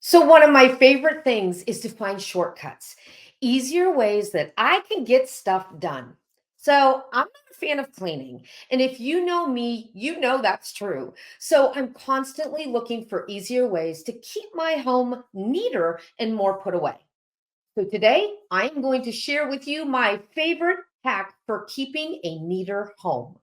So, one of my favorite things is to find shortcuts, easier ways that I can get stuff done. So, I'm not a fan of cleaning. And if you know me, you know that's true. So, I'm constantly looking for easier ways to keep my home neater and more put away. So, today I am going to share with you my favorite hack for keeping a neater home.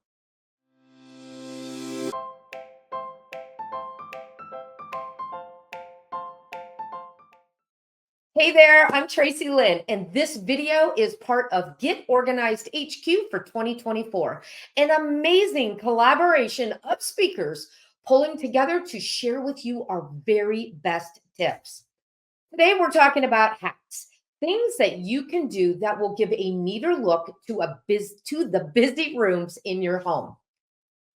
Hey there, I'm Tracy Lynn, and this video is part of Get Organized HQ for 2024, an amazing collaboration of speakers pulling together to share with you our very best tips. Today, we're talking about hacks, things that you can do that will give a neater look to the busy rooms in your home.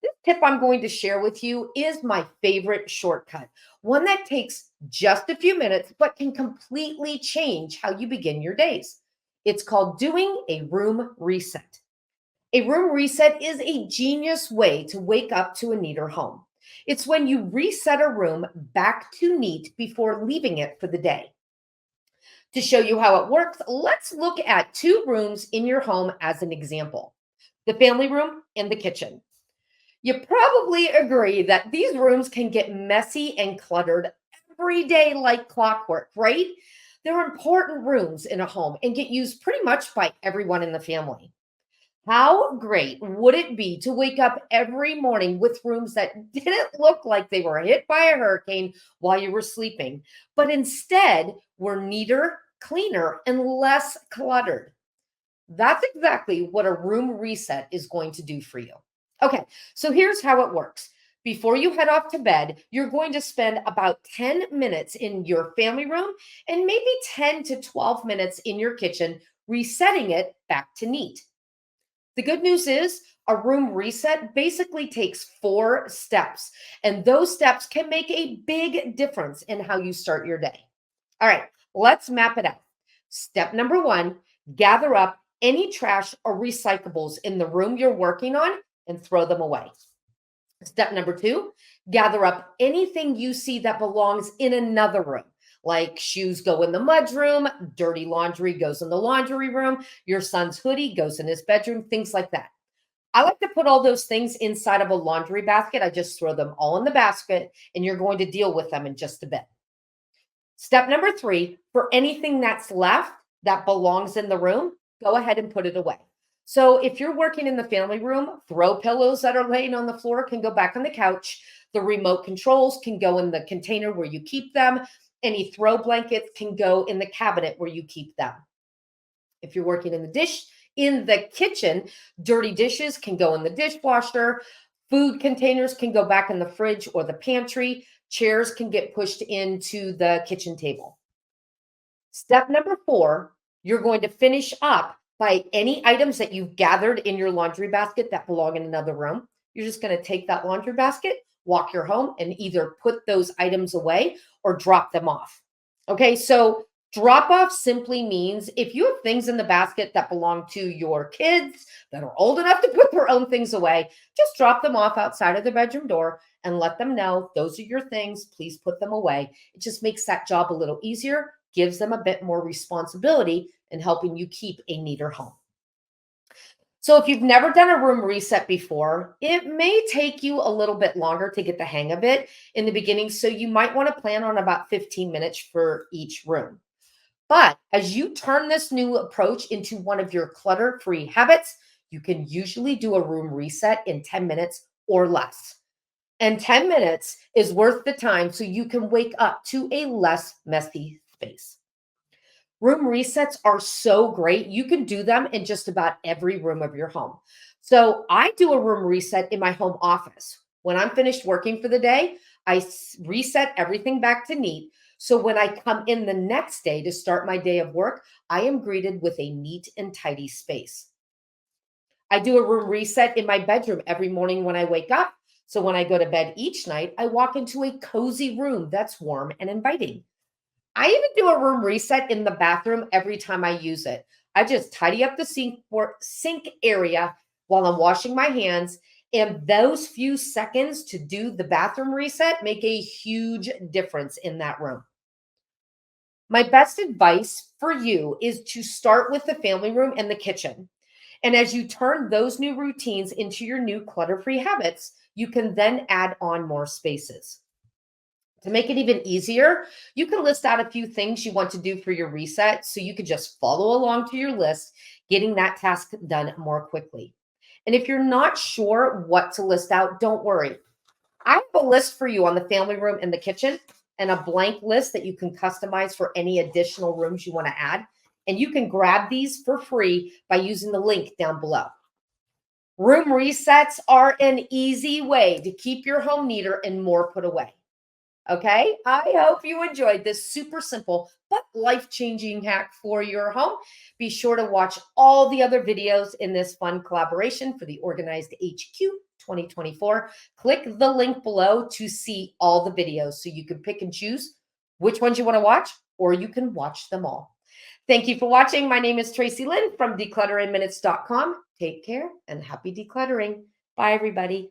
This tip I'm going to share with you is my favorite shortcut, one that takes just a few minutes but can completely change how you begin your days. It's called doing a room reset. A room reset is a genius way to wake up to a neater home. It's when you reset a room back to neat before leaving it for the day. To show you how it works, let's look at two rooms in your home as an example: the family room and the kitchen. You probably agree that these rooms can get messy and cluttered every day like clockwork, right? They're important rooms in a home and get used pretty much by everyone in the family. How great would it be to wake up every morning with rooms that didn't look like they were hit by a hurricane while you were sleeping, but instead were neater, cleaner, and less cluttered? That's exactly what a room reset is going to do for you. Okay, so here's how it works. Before you head off to bed, you're going to spend about 10 minutes in your family room and maybe 10 to 12 minutes in your kitchen, resetting it back to neat. The good news is a room reset basically takes 4 steps, and those steps can make a big difference in how you start your day. All right, let's map it out. Step number one: gather up any trash or recyclables in the room you're working on and throw them away. Step number two: gather up anything you see that belongs in another room. Like shoes go in the mudroom, dirty laundry goes in the laundry room, your son's hoodie goes in his bedroom, things like that. I like to put all those things inside of a laundry basket. I just throw them all in the basket, and you're going to deal with them in just a bit. Step number three: for anything that's left that belongs in the room, go ahead and put it away. So if you're working in the family room, throw pillows that are laying on the floor can go back on the couch. The remote controls can go in the container where you keep them. Any throw blankets can go in the cabinet where you keep them. If you're working in the kitchen, dirty dishes can go in the dishwasher. Food containers can go back in the fridge or the pantry. Chairs can get pushed into the kitchen table. Step number four: you're going to finish up by any items that you've gathered in your laundry basket that belong in another room. You're just going to take that laundry basket, walk your home, and either put those items away or drop them off. Okay, so drop off simply means if you have things in the basket that belong to your kids that are old enough to put their own things away, just drop them off outside of the bedroom door and let them know those are your things. Please put them away. It just makes that job a little easier, gives them a bit more responsibility in helping you keep a neater home. So, if you've never done a room reset before, it may take you a little bit longer to get the hang of it in the beginning. So, you might want to plan on about 15 minutes for each room. But as you turn this new approach into one of your clutter free habits, you can usually do a room reset in 10 minutes or less. And 10 minutes is worth the time so you can wake up to a less messy space. Room resets are so great. You can do them in just about every room of your home. So I do a room reset in my home office. When I'm finished working for the day, reset everything back to neat. So when I come in the next day to start my day of work, I am greeted with a neat and tidy space. I do a room reset in my bedroom every morning when I wake up. So when I go to bed each night, I walk into a cozy room that's warm and inviting. I even do a room reset in the bathroom every time I use it. I just tidy up the sink area while I'm washing my hands. And those few seconds to do the bathroom reset make a huge difference in that room. My best advice for you is to start with the family room and the kitchen. And as you turn those new routines into your new clutter free habits, you can then add on more spaces. To make it even easier, you can list out a few things you want to do for your reset so you could just follow along to your list, getting that task done more quickly. And if you're not sure what to list out, don't worry. I have a list for you on the family room and the kitchen, and a blank list that you can customize for any additional rooms you want to add. And you can grab these for free by using the link down below. Room resets are an easy way to keep your home neater and more put away. Okay, I hope you enjoyed this super simple but life-changing hack for your home. Be sure to watch all the other videos in this fun collaboration for the Organized HQ 2024. Click the link below to see all the videos so you can pick and choose which ones you want to watch, or you can watch them all. Thank you for watching. My name is Tracy Lynn from declutterinminutes.com. Take care and happy decluttering. Bye, everybody.